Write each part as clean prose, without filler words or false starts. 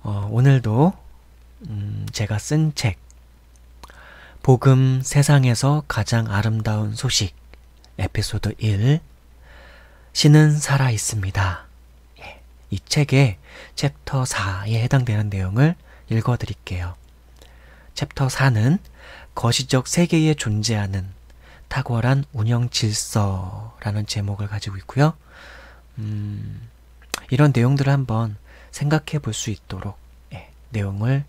오늘도 제가 쓴 책, 복음 세상에서 가장 아름다운 소식, 에피소드 1, 신은 살아 있습니다. 이 책의 챕터 4에 해당되는 내용을 읽어드릴게요. 챕터 4는 거시적 세계에 존재하는 탁월한 운영 질서라는 제목을 가지고 있고요. 이런 내용들을 한번 생각해 볼 수 있도록 내용을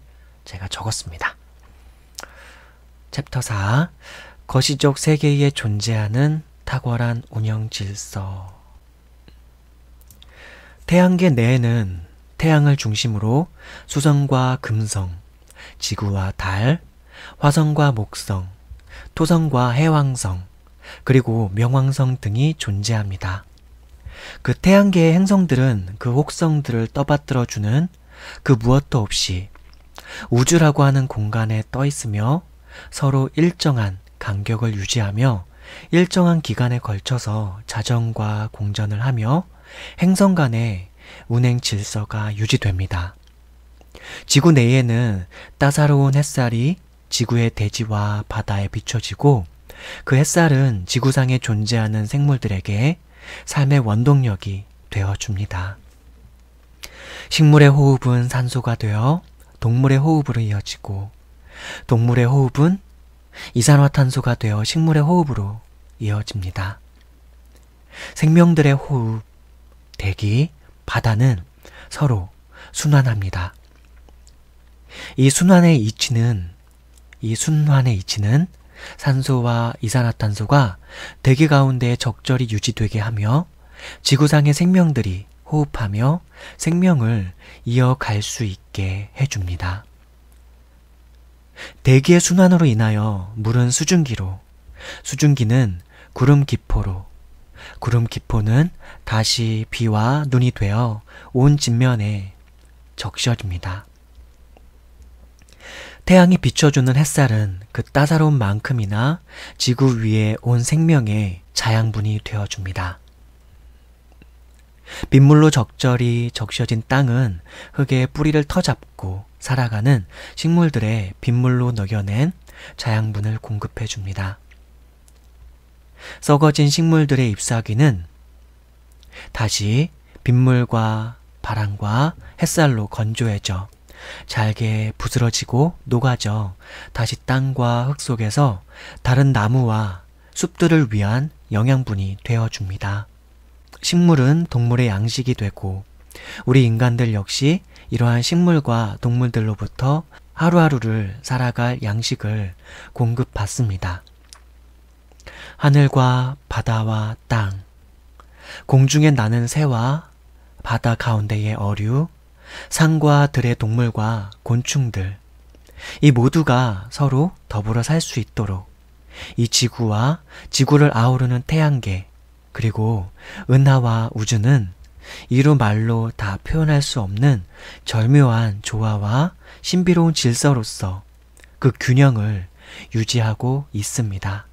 제가 적었습니다. 챕터 4, 거시적 세계에 존재하는 탁월한 운영 질서. 태양계 내에는 태양을 중심으로 수성과 금성, 지구와 달, 화성과 목성, 토성과 해왕성, 그리고 명왕성 등이 존재합니다. 그 태양계의 행성들은 그 혹성들을 떠받들어주는 그 무엇도 없이 우주라고 하는 공간에 떠 있으며 서로 일정한 간격을 유지하며 일정한 기간에 걸쳐서 자전과 공전을 하며 행성 간의 운행 질서가 유지됩니다. 지구 내에는 따사로운 햇살이 지구의 대지와 바다에 비춰지고 그 햇살은 지구상에 존재하는 생물들에게 삶의 원동력이 되어줍니다. 식물의 호흡은 산소가 되어 동물의 호흡으로 이어지고 동물의 호흡은 이산화탄소가 되어 식물의 호흡으로 이어집니다. 생명들의 호흡, 대기, 바다는 서로 순환합니다. 이 순환의 이치는 산소와 이산화탄소가 대기 가운데 적절히 유지되게 하며 지구상의 생명들이 호흡하며 생명을 이어갈 수 있게 해줍니다. 대기의 순환으로 인하여 물은 수증기로, 수증기는 구름 기포로, 구름 기포는 다시 비와 눈이 되어 온 진면에 적셔집니다. 태양이 비춰주는 햇살은 그 따사로운 만큼이나 지구 위에 온 생명의 자양분이 되어줍니다. 빗물로 적절히 적셔진 땅은 흙의 뿌리를 터잡고 살아가는 식물들의 빗물로 녹여낸 자양분을 공급해줍니다. 썩어진 식물들의 잎사귀는 다시 빗물과 바람과 햇살로 건조해져 잘게 부스러지고 녹아져 다시 땅과 흙 속에서 다른 나무와 숲들을 위한 영양분이 되어줍니다. 식물은 동물의 양식이 되고 우리 인간들 역시 이러한 식물과 동물들로부터 하루하루를 살아갈 양식을 공급받습니다. 하늘과 바다와 땅, 공중에 나는 새와 바다 가운데의 어류, 산과 들의 동물과 곤충들, 이 모두가 서로 더불어 살 수 있도록 이 지구와 지구를 아우르는 태양계, 그리고 은하와 우주는 이루 말로 다 표현할 수 없는 절묘한 조화와 신비로운 질서로서 그 균형을 유지하고 있습니다.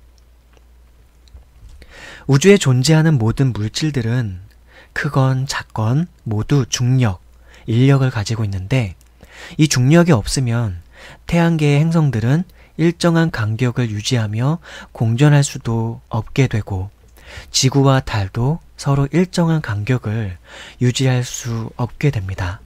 우주에 존재하는 모든 물질들은 크건 작건 모두 중력, 인력을 가지고 있는데 이 중력이 없으면 태양계의 행성들은 일정한 간격을 유지하며 공전할 수도 없게 되고 지구와 달도 서로 일정한 간격을 유지할 수 없게 됩니다.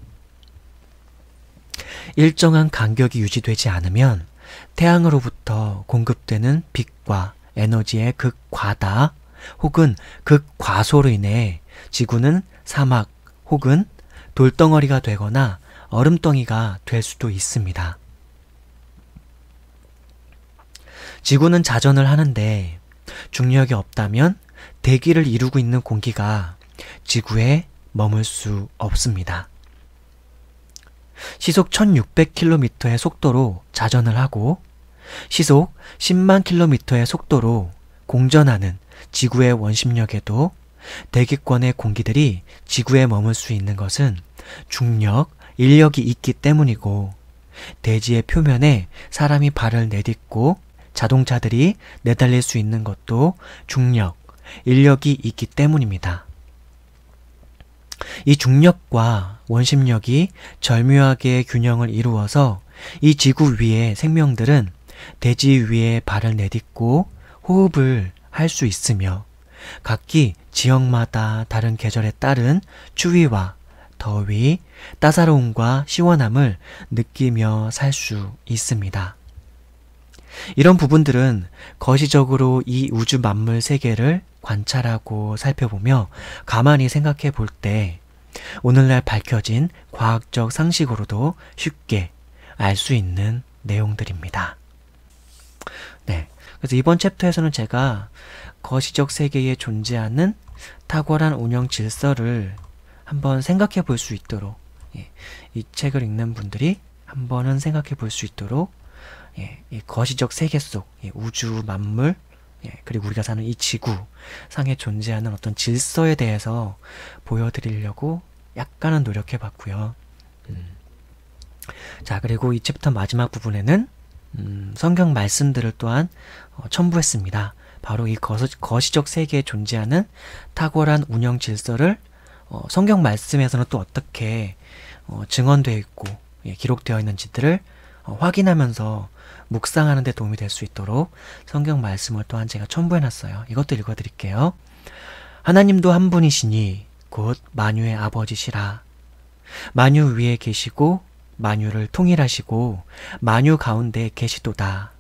일정한 간격이 유지되지 않으면 태양으로부터 공급되는 빛과 에너지의 극과다 혹은 극과소로 인해 지구는 사막 혹은 돌덩어리가 되거나 얼음덩이가 될 수도 있습니다. 지구는 자전을 하는데 중력이 없다면 대기를 이루고 있는 공기가 지구에 머물 수 없습니다. 시속 1600km의 속도로 자전을 하고 시속 10만 km의 속도로 공전하는 지구의 원심력에도 대기권의 공기들이 지구에 머물 수 있는 것은 중력, 인력이 있기 때문이고 대지의 표면에 사람이 발을 내딛고 자동차들이 내달릴 수 있는 것도 중력, 인력이 있기 때문입니다. 이 중력과 원심력이 절묘하게 균형을 이루어서 이 지구 위의 생명들은 대지 위에 발을 내딛고 호흡을 할 수 있으며 각기 지역마다 다른 계절에 따른 추위와 더위, 따사로움과 시원함을 느끼며 살 수 있습니다. 이런 부분들은 거시적으로 이 우주 만물 세계를 관찰하고 살펴보며 가만히 생각해 볼 때 오늘날 밝혀진 과학적 상식으로도 쉽게 알 수 있는 내용들입니다. 네. 그래서 이번 챕터에서는 제가 거시적 세계에 존재하는 탁월한 운영 질서를 한번 생각해 볼 수 있도록, 이 책을 읽는 분들이 한번은 생각해 볼 수 있도록 이 거시적 세계 속 우주 만물, 그리고 우리가 사는 이 지구 상에 존재하는 어떤 질서에 대해서 보여드리려고 약간은 노력해 봤고요. 자, 그리고 이 챕터 마지막 부분에는 성경 말씀들을 또한 첨부했습니다. 바로 이 거시적 세계에 존재하는 탁월한 운영 질서를 성경 말씀에서는 또 어떻게 증언되어 있고 기록되어 있는지들을 확인하면서 묵상하는 데 도움이 될 수 있도록 성경 말씀을 또한 제가 첨부해놨어요. 이것도 읽어드릴게요. 하나님도 한 분이시니 곧 만유의 아버지시라. 만유 위에 계시고 만유를 통일하시고 만유 가운데 계시도다.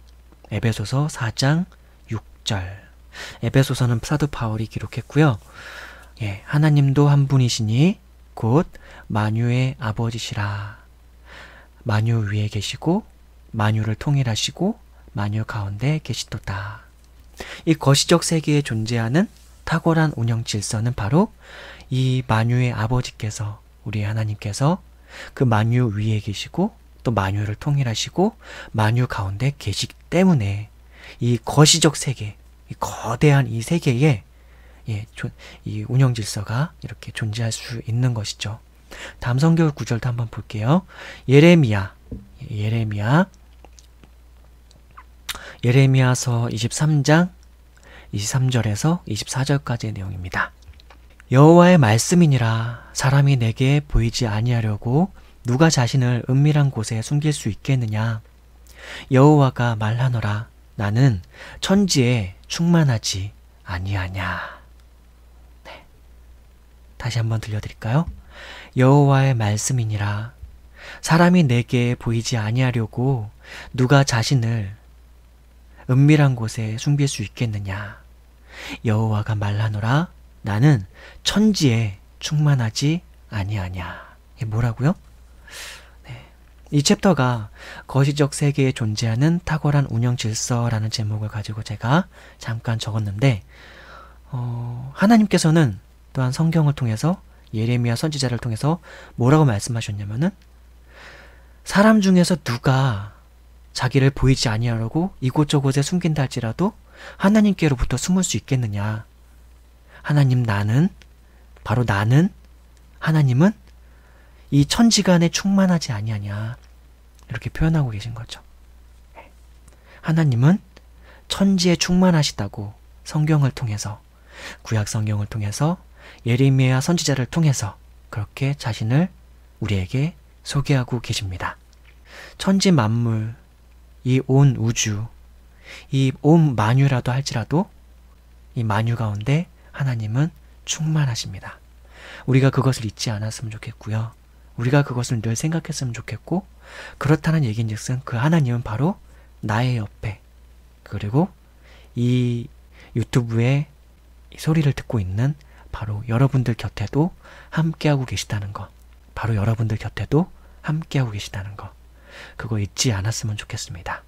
에베소서 4장 6절. 에베소서는 사도 바울이 기록했고요. 하나님도 한 분이시니 곧 만유의 아버지시라. 만유 위에 계시고 만유를 통일하시고 만유 가운데 계시도다. 이 거시적 세계에 존재하는 탁월한 운영 질서는 바로 이 만유의 아버지께서, 우리 하나님께서 그 만유 위에 계시고 또 만유를 통일하시고 만유 가운데 계시기 때문에 이 거시적 세계, 이 거대한 이 세계에 이 운영 질서가 이렇게 존재할 수 있는 것이죠. 다음 성경 구절도 한번 볼게요. 예레미야서 23장 23절에서 24절까지의 내용입니다. 여호와의 말씀이니라. 사람이 내게 보이지 아니하려고 누가 자신을 은밀한 곳에 숨길 수 있겠느냐. 여호와가 말하노라. 나는 천지에 충만하지 아니하냐. 네. 다시 한번 들려드릴까요? 여호와의 말씀이니라. 사람이 내게 보이지 아니하려고 누가 자신을 은밀한 곳에 숨길 수 있겠느냐. 여호와가 말하노라. 나는 천지에 충만하지 아니하냐. 이게 뭐라고요? 네. 이 챕터가 거시적 세계에 존재하는 탁월한 운영 질서라는 제목을 가지고 제가 잠깐 적었는데 하나님께서는 또한 성경을 통해서 예레미야 선지자를 통해서 뭐라고 말씀하셨냐면은 사람 중에서 누가 자기를 보이지 아니하려고 이곳저곳에 숨긴다 할지라도 하나님께로부터 숨을 수 있겠느냐. 하나님 나는, 바로 나는, 하나님은 이 천지간에 충만하지 아니하냐. 이렇게 표현하고 계신 거죠. 하나님은 천지에 충만하시다고 성경을 통해서, 구약 성경을 통해서, 예레미야 선지자를 통해서 그렇게 자신을 우리에게 소개하고 계십니다. 천지 만물, 이 온 우주, 이 온 만유라도 할지라도 이 만유 가운데 하나님은 충만하십니다. 우리가 그것을 잊지 않았으면 좋겠고요. 우리가 그것을 늘 생각했으면 좋겠고, 그렇다는 얘기인즉슨 그 하나님은 바로 나의 옆에, 그리고 이 유튜브에 소리를 듣고 있는 바로 여러분들 곁에도 함께하고 계시다는 것, 바로 여러분들 곁에도 함께하고 계시다는 것, 그거 잊지 않았으면 좋겠습니다.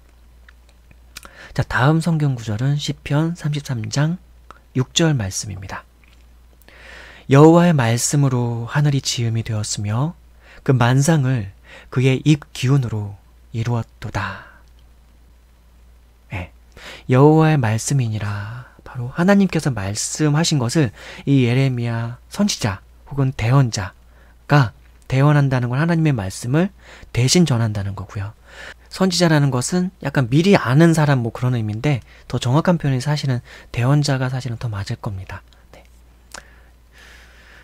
자, 다음 성경 구절은 시편 33장 6절 말씀입니다. 여호와의 말씀으로 하늘이 지음이 되었으며 그 만상을 그의 입 기운으로 이루었도다. 네. 여호와의 말씀이니라. 바로 하나님께서 말씀하신 것을 이 예레미야 선지자 혹은 대언자가 대언한다는 건 하나님의 말씀을 대신 전한다는 거고요. 선지자라는 것은 약간 미리 아는 사람 뭐 그런 의미인데 더 정확한 표현이 사실은 대언자가 사실은 더 맞을 겁니다. 네.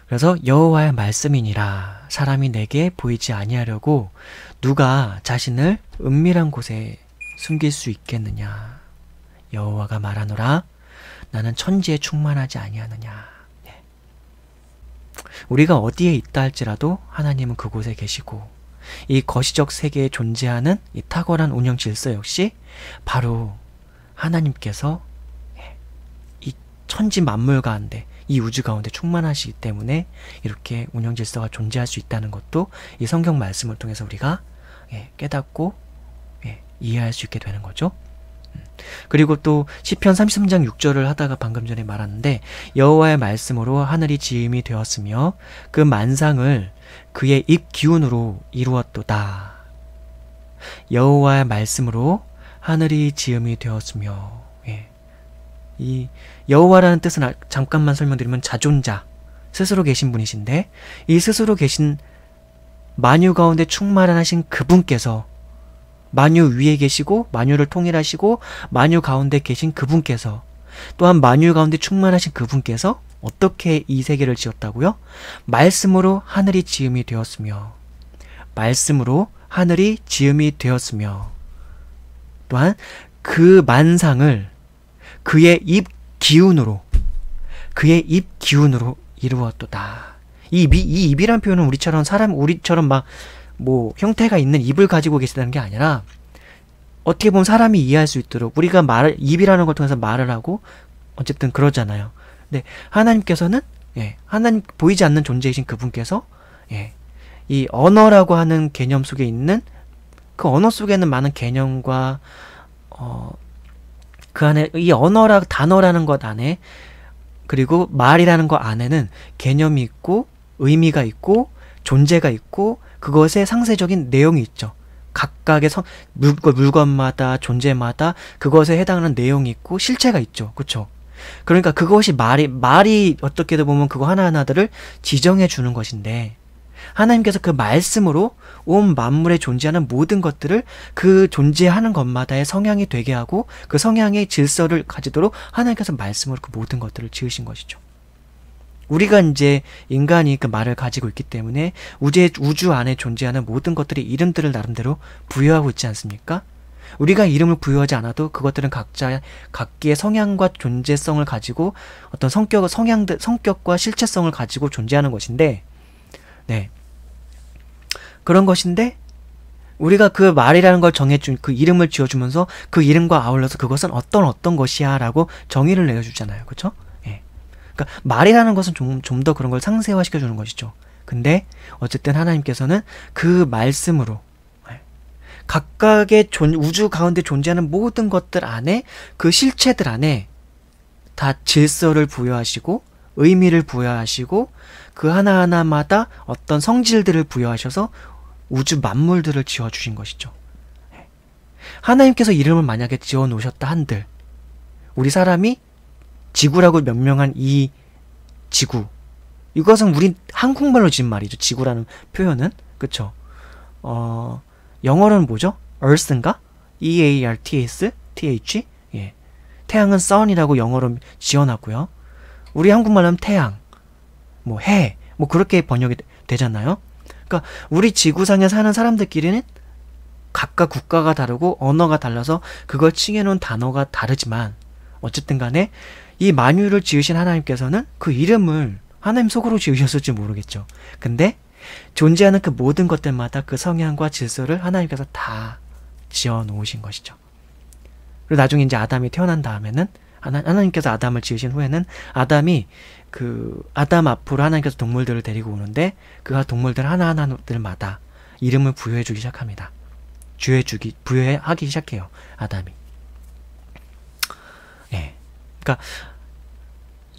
그래서 여호와의 말씀이니라. 사람이 내게 보이지 아니하려고 누가 자신을 은밀한 곳에 숨길 수 있겠느냐. 여호와가 말하노라. 나는 천지에 충만하지 아니하느냐. 네. 우리가 어디에 있다 할지라도 하나님은 그곳에 계시고, 이 거시적 세계에 존재하는 이 탁월한 운영 질서 역시 바로 하나님께서 이 천지 만물 가운데, 이 우주 가운데 충만하시기 때문에 이렇게 운영 질서가 존재할 수 있다는 것도 이 성경 말씀을 통해서 우리가 깨닫고 이해할 수 있게 되는 거죠. 그리고 또 시편 33장 6절을 하다가 방금 전에 말았는데, 여호와의 말씀으로 하늘이 지음이 되었으며 그 만상을 그의 입 기운으로 이루었도다. 여호와의 말씀으로 하늘이 지음이 되었으며, 이 여호와라는 뜻은 잠깐만 설명드리면 자존자, 스스로 계신 분이신데, 이 스스로 계신 만유 가운데 충만하신 그분께서, 만유 위에 계시고 만유를 통일하시고 만유 가운데 계신 그분께서, 또한 만유 가운데 충만하신 그분께서 어떻게 이 세계를 지었다고요? 말씀으로 하늘이 지음이 되었으며, 말씀으로 하늘이 지음이 되었으며, 또한 그 만상을 그의 입 기운으로, 그의 입 기운으로 이루었도다. 이 입이란 표현은 우리처럼 막 형태가 있는 입을 가지고 계시다는 게 아니라, 어떻게 보면 사람이 이해할 수 있도록 우리가 입이라는 걸 통해서 말을 하고 어쨌든 그러잖아요. 근데 하나님께서는 하나님 보이지 않는 존재이신 그분께서 이 언어라고 하는 개념 속에 있는, 그 언어 속에는 많은 개념과 그 안에 이 단어라는 것 안에, 그리고 말이라는 것 안에는 개념이 있고 의미가 있고 존재가 있고 그것의 상세적인 내용이 있죠. 각각의 물건마다 존재마다 그것에 해당하는 내용이 있고 실체가 있죠. 그렇죠? 그러니까 그것이 말이 어떻게 보면 그거 하나하나들을 지정해 주는 것인데, 하나님께서 그 말씀으로 온 만물에 존재하는 모든 것들을 그 존재하는 것마다의 성향이 되게 하고 그 성향의 질서를 가지도록 하나님께서 말씀으로 그 모든 것들을 지으신 것이죠. 우리가 이제 인간이 그 말을 가지고 있기 때문에 우주 안에 존재하는 모든 것들이 이름들을 나름대로 부여하고 있지 않습니까? 우리가 이름을 부여하지 않아도 그것들은 각기의 성향과 존재성을 가지고 어떤 성격과 실체성을 가지고 존재하는 것인데, 그런 것인데, 우리가 그 말이라는 걸 정해준, 그 이름을 지어주면서 그 이름과 아울러서 그것은 어떤 것이야 라고 정의를 내어주잖아요. 그렇죠? 그러니까 말이라는 것은 좀 더 그런 걸 상세화시켜주는 것이죠. 근데 어쨌든 하나님께서는 그 말씀으로 각각의 우주 가운데 존재하는 모든 것들 안에, 그 실체들 안에 다 질서를 부여하시고 의미를 부여하시고 그 하나하나마다 어떤 성질들을 부여하셔서 우주 만물들을 지어주신 것이죠. 하나님께서 이름을 만약에 지어놓으셨다 한들, 우리 사람이 지구라고 명명한 이 지구, 이것은 우리 한국말로 지은 말이죠. 지구라는 표현은. 그쵸? 영어로는 뭐죠? Earth인가? EARTH? TH? 태양은 sun이라고 영어로 지어놨고요. 우리 한국말로는 태양, 해, 그렇게 번역이 되잖아요. 그러니까 우리 지구상에 사는 사람들끼리는 각각 국가가 다르고 언어가 달라서 그걸 칭해놓은 단어가 다르지만, 어쨌든 간에 이 만유를 지으신 하나님께서는 그 이름을 하나님 속으로 지으셨을지 모르겠죠. 근데 존재하는 그 모든 것들마다 그 성향과 질서를 하나님께서 다 지어 놓으신 것이죠. 그리고 나중에 이제 아담이 태어난 다음에는, 하나님께서 아담을 지으신 후에는 아담 앞으로 하나님께서 동물들을 데리고 오는데, 그 동물들 하나하나들마다 이름을 부여해주기 시작합니다. 부여하기 시작해요, 아담이. 그러니까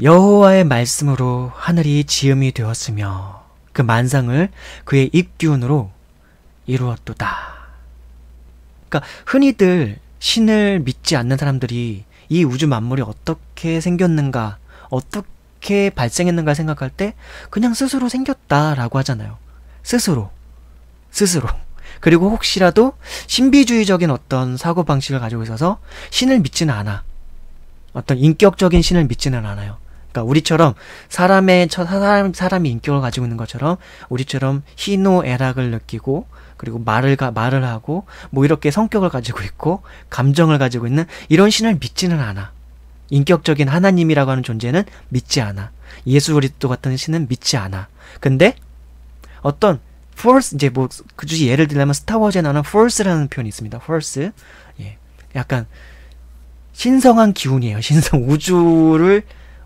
여호와의 말씀으로 하늘이 지음이 되었으며 그 만상을 그의 입기운으로 이루었도다. 그러니까 흔히들 신을 믿지 않는 사람들이 이 우주 만물이 어떻게 생겼는가, 어떻게 발생했는가 생각할 때 그냥 스스로 생겼다라고 하잖아요. 스스로. 그리고 혹시라도 신비주의적인 어떤 사고방식을 가지고 있어서 신을 믿지는 않아. 어떤 인격적인 신을 믿지는 않아요. 그러니까 우리처럼 사람이 인격을 가지고 있는 것처럼 우리처럼 희노애락을 느끼고 그리고 말을 하고 뭐 이렇게 성격을 가지고 있고 감정을 가지고 있는 이런 신을 믿지는 않아. 인격적인 하나님이라고 하는 존재는 믿지 않아. 예수 그리스도 같은 신은 믿지 않아. 근데 어떤 force, 이제 뭐 굳이 예를 들자면 스타워즈에 나오는 force라는 표현이 있습니다. force. 예. 약간 신성한 기운이에요.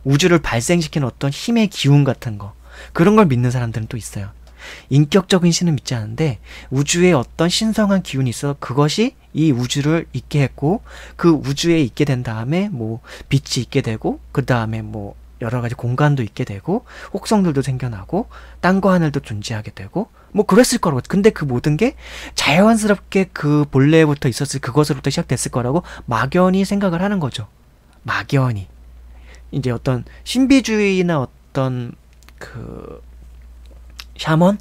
우주를 발생시키는 어떤 힘의 기운 같은 거. 그런 걸 믿는 사람들은 또 있어요. 인격적인 신은 믿지 않는데 우주에 어떤 신성한 기운이 있어 그것이 이 우주를 있게 했고 그 우주에 있게 된 다음에 뭐 빛이 있게 되고 그 다음에 뭐 여러 가지 공간도 있게 되고 혹성들도 생겨나고 땅과 하늘도 존재하게 되고 뭐 그랬을 거라고. 근데 그 모든 게 자연스럽게 그 본래부터 있었을 그것으로부터 시작됐을 거라고 막연히 생각을 하는 거죠. 막연히. 이제 어떤 신비주의나 어떤 그 샤먼?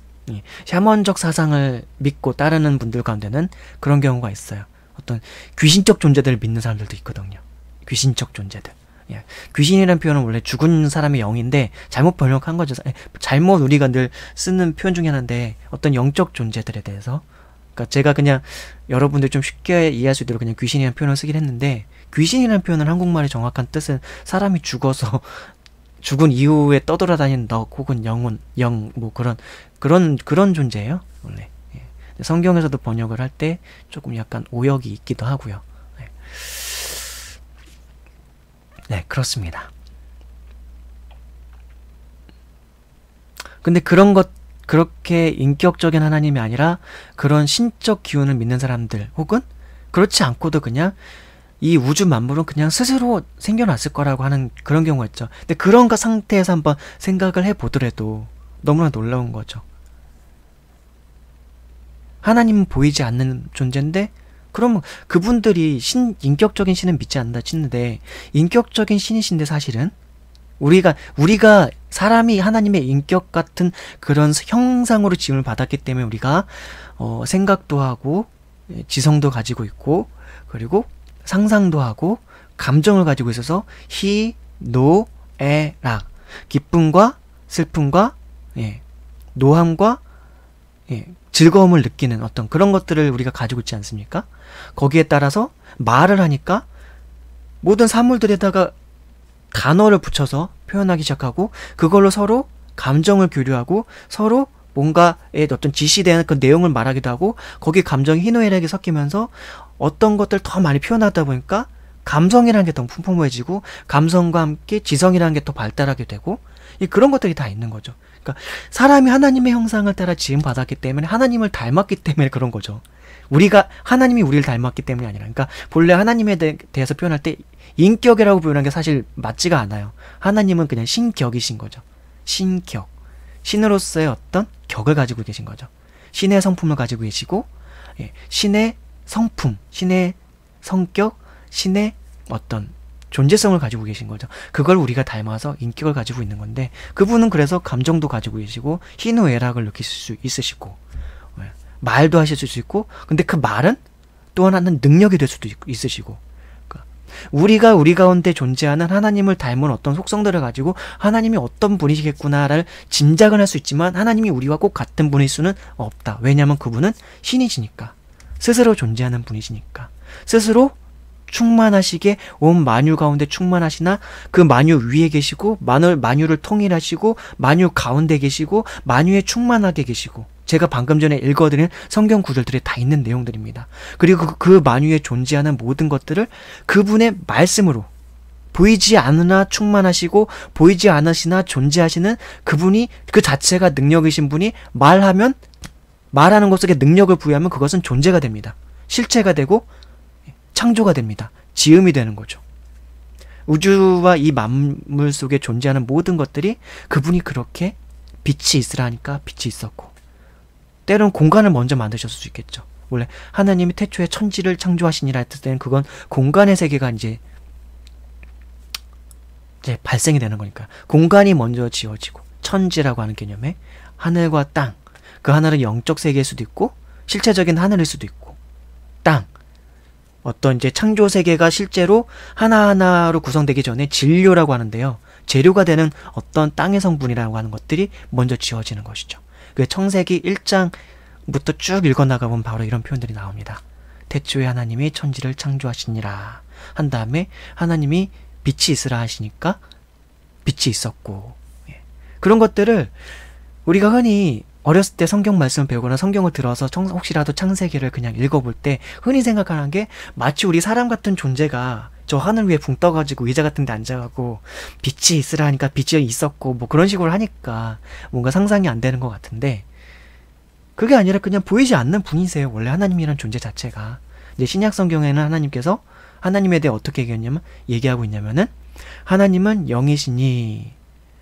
샤먼적 사상을 믿고 따르는 분들 가운데는 그런 경우가 있어요. 어떤 귀신적 존재들을 믿는 사람들도 있거든요. 귀신적 존재들. 예. 귀신이라는 표현은 원래 죽은 사람의 영인데 잘못 번역한 거죠. 잘못 우리가 늘 쓰는 표현 중에 하나인데 어떤 영적 존재들에 대해서 그러니까 제가 그냥 여러분들 좀 쉽게 이해할 수 있도록 그냥 귀신이라는 표현을 쓰긴 했는데 귀신이라는 표현은 한국말의 정확한 뜻은 사람이 죽어서 죽은 이후에 떠돌아다니는 넋 혹은 영혼, 뭐 그런 존재예요. 원래. 예. 성경에서도 번역을 할 때 조금 약간 오역이 있기도 하고요. 네. 네, 그렇습니다. 근데 그렇게 인격적인 하나님이 아니라 그런 신적 기운을 믿는 사람들 혹은 그렇지 않고도 그냥 이 우주 만물은 그냥 스스로 생겨났을 거라고 하는 그런 경우가 있죠. 근데 그런 상태에서 한번 생각을 해보더라도 너무나 놀라운 거죠. 하나님은 보이지 않는 존재인데 그러면 그분들이 인격적인 신은 믿지 않는다 치는데 인격적인 신이신데 사실은 우리가 사람이 하나님의 인격 같은 그런 형상으로 지음을 받았기 때문에 우리가 생각도 하고 지성도 가지고 있고 그리고 상상도 하고 감정을 가지고 있어서 희노애락 기쁨과 슬픔과 노함과 즐거움을 느끼는 어떤 그런 것들을 우리가 가지고 있지 않습니까? 거기에 따라서 말을 하니까 모든 사물들에다가 단어를 붙여서 표현하기 시작하고 그걸로 서로 감정을 교류하고 서로 뭔가의 어떤 지시되는 그 내용을 말하기도 하고 거기에 감정이 희노애락이 섞이면서 어떤 것들 더 많이 표현하다 보니까 감성이라는 게 더 풍부해지고 감성과 함께 지성이라는 게 더 발달하게 되고 그런 것들이 다 있는 거죠. 그러니까 사람이 하나님의 형상을 따라 지음 받았기 때문에 하나님을 닮았기 때문에 그런 거죠. 하나님이 우리를 닮았기 때문이 아니라 그러니까 본래 하나님에 대해서 표현할 때 인격이라고 표현한 게 사실 맞지가 않아요. 하나님은 그냥 신격이신 거죠. 신격. 신으로서의 어떤 격을 가지고 계신 거죠. 신의 성품을 가지고 계시고 신의 성품, 신의 성격, 신의 어떤 존재성을 가지고 계신 거죠. 그걸 우리가 닮아서 인격을 가지고 있는 건데 그분은 그래서 감정도 가지고 계시고 희노애락을 느끼실 수 있으시고 말도 하실 수 있고 근데 그 말은 또 하나는 능력이 될 수도 있으시고 우리가 우리 가운데 존재하는 하나님을 닮은 어떤 속성들을 가지고 하나님이 어떤 분이시겠구나를 짐작은 할 수 있지만 하나님이 우리와 꼭 같은 분일 수는 없다. 왜냐하면 그분은 신이시니까 스스로 존재하는 분이시니까 스스로 충만하시게 온 만유 가운데 충만하시나 그 만유 위에 계시고 만유를 통일하시고 만유 가운데 계시고 만유에 충만하게 계시고 제가 방금 전에 읽어드린 성경 구절들에 다 있는 내용들입니다. 그리고 그 만유에 존재하는 모든 것들을 그분의 말씀으로 보이지 않으나 충만하시고 보이지 않으시나 존재하시는 그분이 그 자체가 능력이신 분이 말하는 것에 능력을 부여하면 그것은 존재가 됩니다. 실체가 되고 창조가 됩니다. 지음이 되는 거죠. 우주와 이 만물 속에 존재하는 모든 것들이 그분이 그렇게 빛이 있으라 하니까 빛이 있었고 때론 공간을 먼저 만드셨을 수 있겠죠. 원래 하나님이 태초에 천지를 창조하시니라 했을 때는 그건 공간의 세계가 이제 발생이 되는 거니까 공간이 먼저 지어지고 천지라고 하는 개념에 하늘과 땅 그 하늘은 영적 세계일 수도 있고 실체적인 하늘일 수도 있고 땅 어떤 이제 창조 세계가 실제로 하나하나로 구성되기 전에 진료라고 하는데요. 재료가 되는 어떤 땅의 성분이라고 하는 것들이 먼저 지어지는 것이죠. 그 청세기 1장부터 쭉 읽어나가보면 바로 이런 표현들이 나옵니다. 태초에 하나님이 천지를 창조하시니라 한 다음에 하나님이 빛이 있으라 하시니까 빛이 있었고, 그런 것들을 우리가 흔히 어렸을 때 성경 말씀을 배우거나 성경을 들어서 혹시라도 창세기를 그냥 읽어볼 때 흔히 생각하는 게 마치 우리 사람 같은 존재가 저 하늘 위에 붕 떠가지고 의자 같은 데 앉아가고 빛이 있으라 하니까 빛이 있었고 뭐 그런 식으로 하니까 뭔가 상상이 안 되는 것 같은데, 그게 아니라 그냥 보이지 않는 분이세요. 원래 하나님이란 존재 자체가. 이제 신약 성경에는 하나님께서 하나님에 대해 어떻게 얘기하고 있냐면은 하나님은 영이시니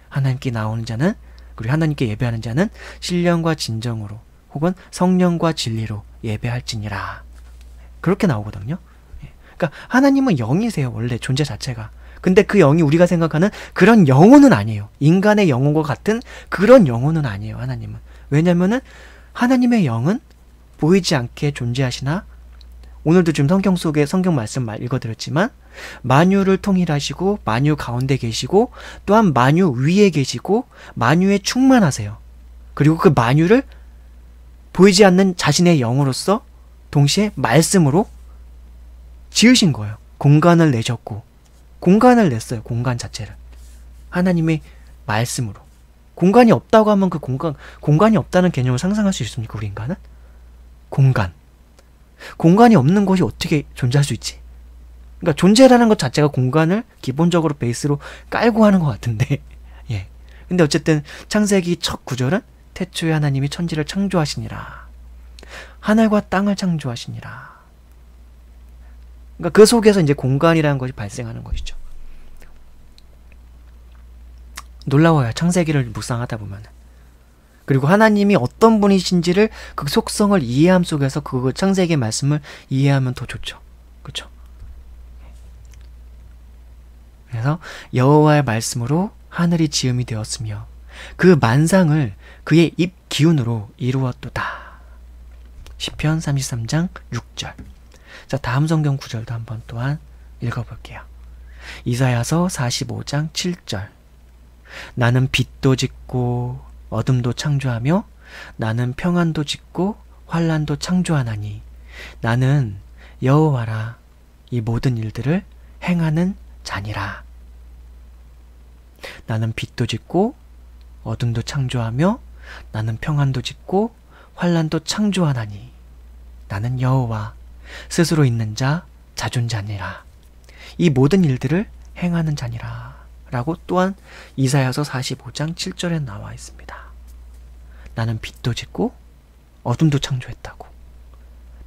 하나님께 나오는 자는, 그리고 하나님께 예배하는 자는 신령과 진정으로 혹은 성령과 진리로 예배할지니라. 그렇게 나오거든요. 그러니까 하나님은 영이세요. 원래 존재 자체가. 근데 그 영이 우리가 생각하는 그런 영혼은 아니에요. 인간의 영혼과 같은 그런 영혼은 아니에요. 하나님은. 왜냐면은 하나님의 영은 보이지 않게 존재하시나, 오늘도 지금 성경 속에 성경 말씀 읽어드렸지만 만유를 통일하시고 만유 가운데 계시고 또한 만유 위에 계시고 만유에 충만하세요. 그리고 그 만유를 보이지 않는 자신의 영으로서 동시에 말씀으로 지으신 거예요. 공간을 내셨고, 공간을 냈어요. 공간 자체를 하나님의 말씀으로. 공간이 없다고 하면 그 공간이 없다는 개념을 상상할 수 있습니까? 우리 인간은? 공간이 없는 것이 어떻게 존재할 수 있지? 그러니까 존재라는 것 자체가 공간을 기본적으로 베이스로 깔고 하는 것 같은데, 예. 근데 어쨌든 창세기 첫 구절은 태초에 하나님이 천지를 창조하시니라. 하늘과 땅을 창조하시니라. 그러니까 그 속에서 이제 공간이라는 것이 발생하는 것이죠. 놀라워요. 창세기를 묵상하다 보면. 그리고 하나님이 어떤 분이신지를 그 속성을 이해함 속에서 그 창세기의 말씀을 이해하면 더 좋죠. 그렇죠? 그래서 여호와의 말씀으로 하늘이 지음이 되었으며 그 만상을 그의 입 기운으로 이루었도다. 시편 33장 6절. 자, 다음 성경 구절도 한번 또한 읽어볼게요. 이사야서 45장 7절. 나는 빛도 짓고 어둠도 창조하며 나는 평안도 짓고 환난도 창조하나니 나는 여호와라. 이 모든 일들을 행하는 자니라. 나는 빛도 짓고 어둠도 창조하며 나는 평안도 짓고 환난도 창조하나니 나는 여호와 스스로 있는 자 자존자니라. 이 모든 일들을 행하는 자니라 라고 또한 이사야서 45장 7절에 나와 있습니다. 나는 빛도 짓고 어둠도 창조했다고,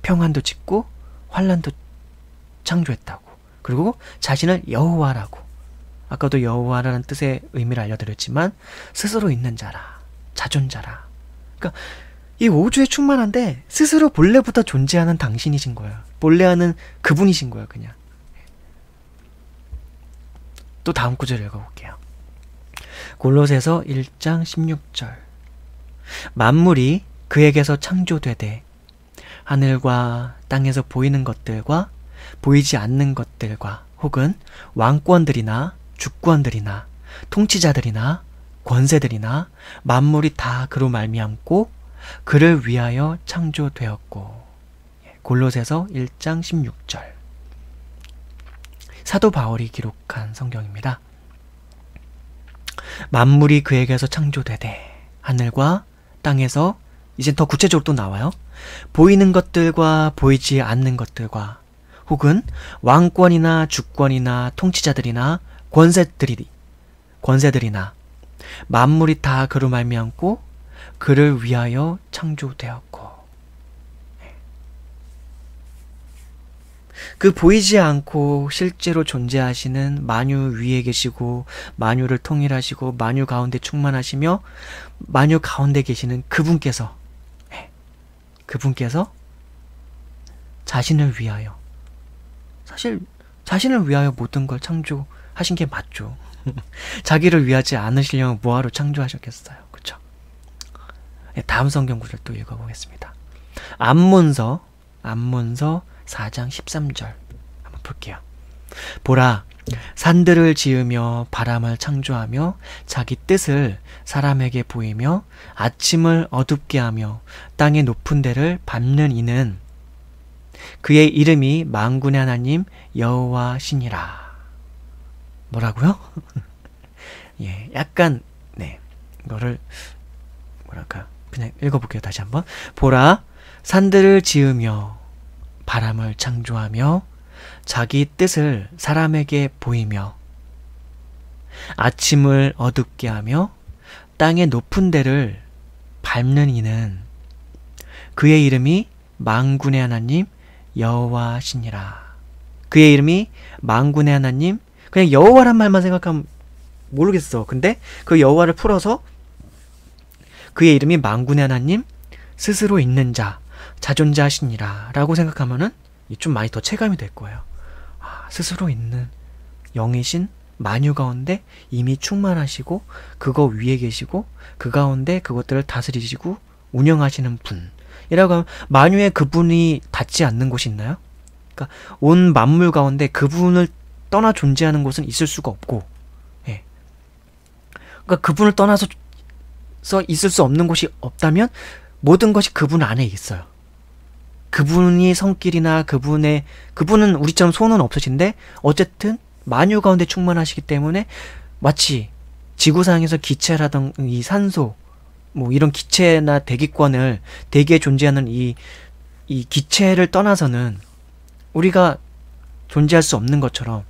평안도 짓고 환난도 창조했다고, 그리고 자신을 여호와라고, 아까도 여호와라는 뜻의 의미를 알려드렸지만 스스로 있는 자라, 자존자라. 그러니까 이 우주에 충만한데 스스로 본래부터 존재하는 당신이신 거예요. 본래하는 그분이신 거예요. 그냥. 또 다음 구절 읽어볼게요. 골로새서 1장 16절. 만물이 그에게서 창조되되 하늘과 땅에서 보이는 것들과 보이지 않는 것들과 혹은 왕권들이나 주권들이나 통치자들이나 권세들이나 만물이 다 그로 말미암고 그를 위하여 창조되었고. 골로새서 1장 16절. 사도 바울이 기록한 성경입니다. 만물이 그에게서 창조되되 하늘과 땅에서, 이제 더 구체적으로 또 나와요. 보이는 것들과 보이지 않는 것들과 혹은 왕권이나 주권이나 통치자들이나 권세들이나 만물이 다 그로 말미암고 그를 위하여 창조되었고. 그 보이지 않고 실제로 존재하시는 만유 위에 계시고 만유를 통일하시고 만유 가운데 충만하시며 만유 가운데 계시는 그분께서 자신을 위하여, 사실 자신을 위하여 모든 걸 창조하신 게 맞죠. 자기를 위하지 않으시려면 뭐하러 창조하셨겠어요. 그렇죠? 다음 성경 구절 또 읽어보겠습니다. 암몬서 4장 13절 한번 볼게요. 보라, 산들을 지으며 바람을 창조하며 자기 뜻을 사람에게 보이며 아침을 어둡게 하며 땅의 높은 데를 밟는 이는 그의 이름이 만군의 하나님 여호와시니라. 뭐라고요? 예, 약간 이거를 뭐랄까 그냥 읽어볼게요. 다시 한번. 보라, 산들을 지으며 바람을 창조하며 자기 뜻을 사람에게 보이며 아침을 어둡게 하며 땅의 높은 데를 밟는 이는 그의 이름이 만군의 하나님 여호와시니라. 그의 이름이 만군의 하나님, 그냥 여호와란 말만 생각하면 모르겠어. 근데 그 여호와를 풀어서 그의 이름이 만군의 하나님, 스스로 있는 자, 자존자시니라 라고 생각하면은 좀 많이 더 체감이 될 거예요. 스스로 있는 영이신 만유 가운데 이미 충만하시고 그거 위에 계시고 그 가운데 그것들을 다스리시고 운영하시는 분이라고 하면 만유에 그분이 닿지 않는 곳이 있나요? 그러니까 온 만물 가운데 그분을 떠나 존재하는 곳은 있을 수가 없고, 예. 그러니까 그분을 떠나서 있을 수 없는 곳이 없다면 모든 것이 그분 안에 있어요. 그분이 성길이나 그분은 우리처럼 손은 없으신데 어쨌든 만유 가운데 충만하시기 때문에 마치 지구상에서 기체라던 이 산소, 뭐 이런 기체나 대기권을 대기에 존재하는 이 기체를 떠나서는 우리가 존재할 수 없는 것처럼,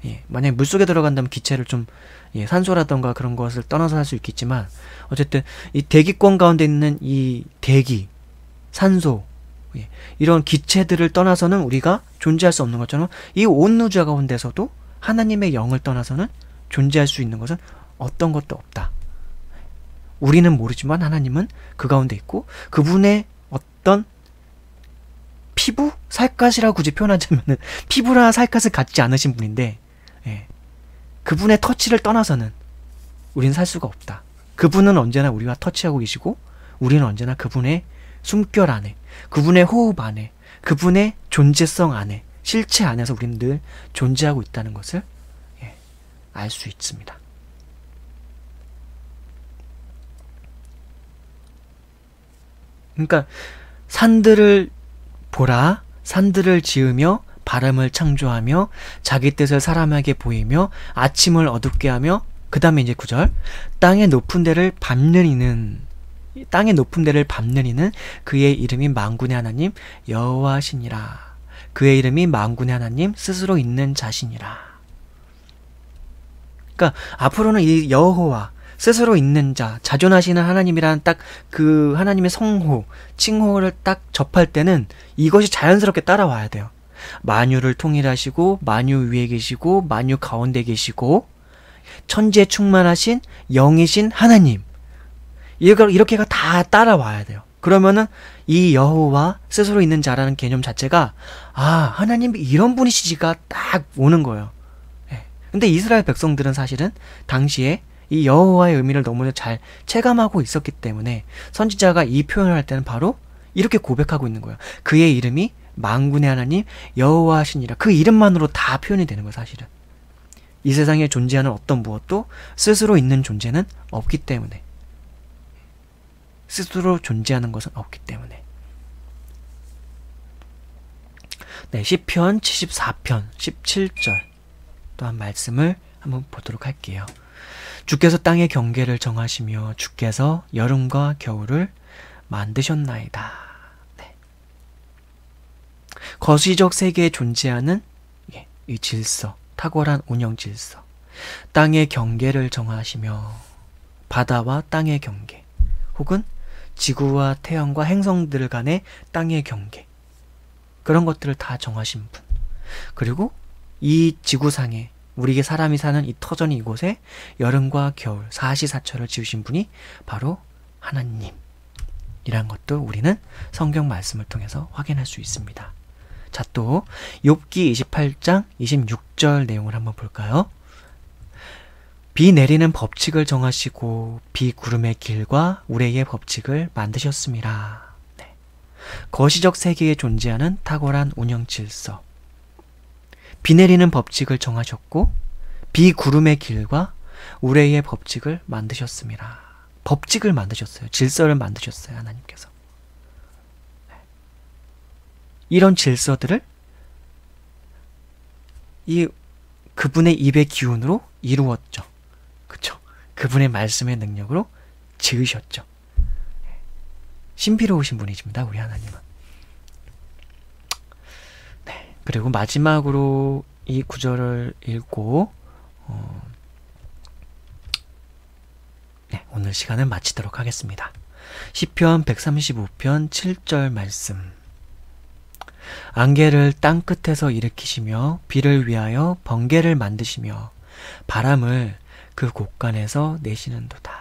예, 만약에 물속에 들어간다면 기체를 좀, 예, 산소라던가 그런 것을 떠나서 할 수 있겠지만 어쨌든 이 대기권 가운데 있는 이 대기, 산소, 예, 이런 기체들을 떠나서는 우리가 존재할 수 없는 것처럼 이 온 우주 가운데서도 하나님의 영을 떠나서는 존재할 수 있는 것은 어떤 것도 없다. 우리는 모르지만 하나님은 그 가운데 있고 그분의 어떤 피부? 살갗이라고 굳이 표현하자면은 피부나 살갗을 갖지 않으신 분인데, 예, 그분의 터치를 떠나서는 우리는 살 수가 없다. 그분은 언제나 우리와 터치하고 계시고 우리는 언제나 그분의 숨결 안에, 그분의 호흡 안에, 그분의 존재성 안에, 실체 안에서 우리는 늘 존재하고 있다는 것을, 예, 알 수 있습니다. 그러니까 산들을 보라, 산들을 지으며 바람을 창조하며 자기 뜻을 사람에게 보이며 아침을 어둡게 하며, 그 다음에 이제 9절, 땅의 높은 데를 밟는 이는 그의 이름이 만군의 하나님 여호와시니라. 그의 이름이 만군의 하나님, 스스로 있는 자신이라. 그러니까 앞으로는 이 여호와, 스스로 있는 자, 자존하시는 하나님이라는 딱 그 하나님의 성호, 칭호를 딱 접할 때는 이것이 자연스럽게 따라와야 돼요. 만유를 통일하시고 만유 위에 계시고 만유 가운데 계시고 천지에 충만하신 영이신 하나님, 이렇게가 다 따라와야 돼요. 그러면은 이 여호와, 스스로 있는 자라는 개념 자체가, 아, 하나님이 이런 분이시지가 딱 오는 거예요. 예. 근데 이스라엘 백성들은 사실은 당시에 이 여호와의 의미를 너무 잘 체감하고 있었기 때문에 선지자가 이 표현을 할 때는 바로 이렇게 고백하고 있는 거예요. 그의 이름이 만군의 하나님 여호와시니라. 그 이름만으로 다 표현이 되는 거예요. 사실은 이 세상에 존재하는 어떤 무엇도 스스로 있는 존재는 없기 때문에, 스스로 존재하는 것은 없기 때문에. 네, 시편 74편 17절 또한 말씀을 한번 보도록 할게요. 주께서 땅의 경계를 정하시며 주께서 여름과 겨울을 만드셨나이다. 네. 거시적 세계에 존재하는, 예, 이 질서, 탁월한 운영 질서, 땅의 경계를 정하시며, 바다와 땅의 경계, 혹은 지구와 태양과 행성들 간의 땅의 경계, 그런 것들을 다 정하신 분, 그리고 이 지구상에 우리에게 사람이 사는 이 터전이 이곳에 여름과 겨울 사시사철을 지으신 분이 바로 하나님이란 것도 우리는 성경 말씀을 통해서 확인할 수 있습니다. 자, 또 욥기 28장 26절 내용을 한번 볼까요? 비 내리는 법칙을 정하시고 비구름의 길과 우레의 법칙을 만드셨습니다. 네. 거시적 세계에 존재하는 탁월한 운영 질서, 비 내리는 법칙을 정하셨고 비구름의 길과 우레의 법칙을 만드셨습니다. 법칙을 만드셨어요. 질서를 만드셨어요. 하나님께서. 이런 질서들을 그분의 입의 기운으로 이루었죠. 그쵸? 그분의 말씀의 능력으로 지으셨죠. 신비로우신 분이십니다. 우리 하나님은. 네. 그리고 마지막으로 이 구절을 읽고 오늘 시간을 마치도록 하겠습니다. 시편 135편 7절 말씀. 안개를 땅끝에서 일으키시며 비를 위하여 번개를 만드시며 바람을 그 곳간에서 내시는도다.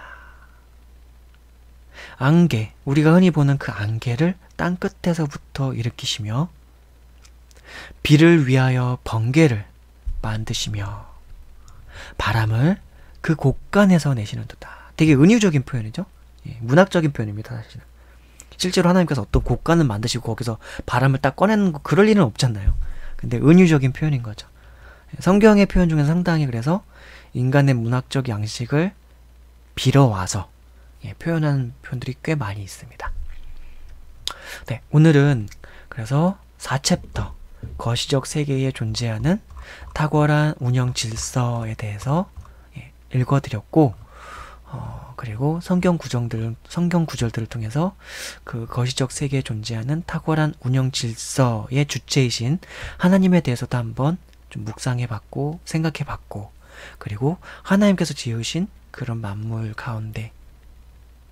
안개, 우리가 흔히 보는 그 안개를 땅끝에서부터 일으키시며 비를 위하여 번개를 만드시며 바람을 그 곳간에서 내시는도다. 되게 은유적인 표현이죠. 문학적인 표현입니다. 사실은. 실제로 하나님께서 어떤 곳간을 만드시고 거기서 바람을 딱 꺼내는 거 그럴 일은 없잖아요. 근데 은유적인 표현인 거죠. 성경의 표현 중에 상당히 그래서 인간의 문학적 양식을 빌어와서 표현하는 표현들이 꽤 많이 있습니다. 네, 오늘은 그래서 4챕터 거시적 세계에 존재하는 탁월한 운영 질서에 대해서 읽어드렸고 그리고 성경 구절들을 통해서 그 거시적 세계에 존재하는 탁월한 운영 질서의 주체이신 하나님에 대해서도 한번 좀 묵상해봤고 생각해봤고 그리고 하나님께서 지으신 그런 만물 가운데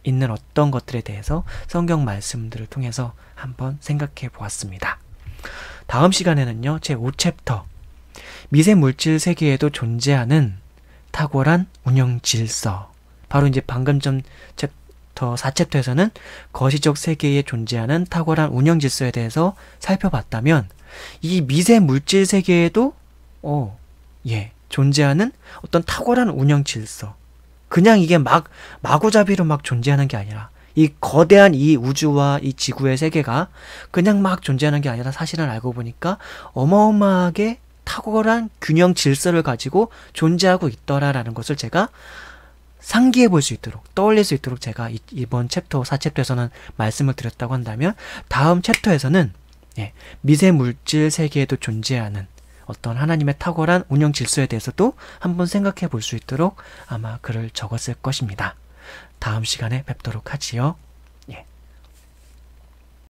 있는 어떤 것들에 대해서 성경 말씀들을 통해서 한번 생각해 보았습니다. 다음 시간에는요, 제 5챕터 미세 물질 세계에도 존재하는 탁월한 운영 질서, 바로 이제 방금 전 챕터 4챕터에서는 거시적 세계에 존재하는 탁월한 운영 질서에 대해서 살펴봤다면 이 미세 물질 세계에도 존재하는 어떤 탁월한 운영 질서, 그냥 이게 마구잡이로 막 존재하는 게 아니라 이 거대한 이 우주와 이 지구의 세계가 그냥 막 존재하는 게 아니라 사실은 알고 보니까 어마어마하게 탁월한 균형 질서를 가지고 존재하고 있더라라는 것을 제가 상기해 볼 수 있도록, 떠올릴 수 있도록 제가 이번 챕터 4챕터에서는 말씀을 드렸다고 한다면 다음 챕터에서는 미세 물질 세계에도 존재하는 어떤 하나님의 탁월한 운영 질서에 대해서도 한번 생각해 볼 수 있도록 아마 글을 적었을 것입니다. 다음 시간에 뵙도록 하지요.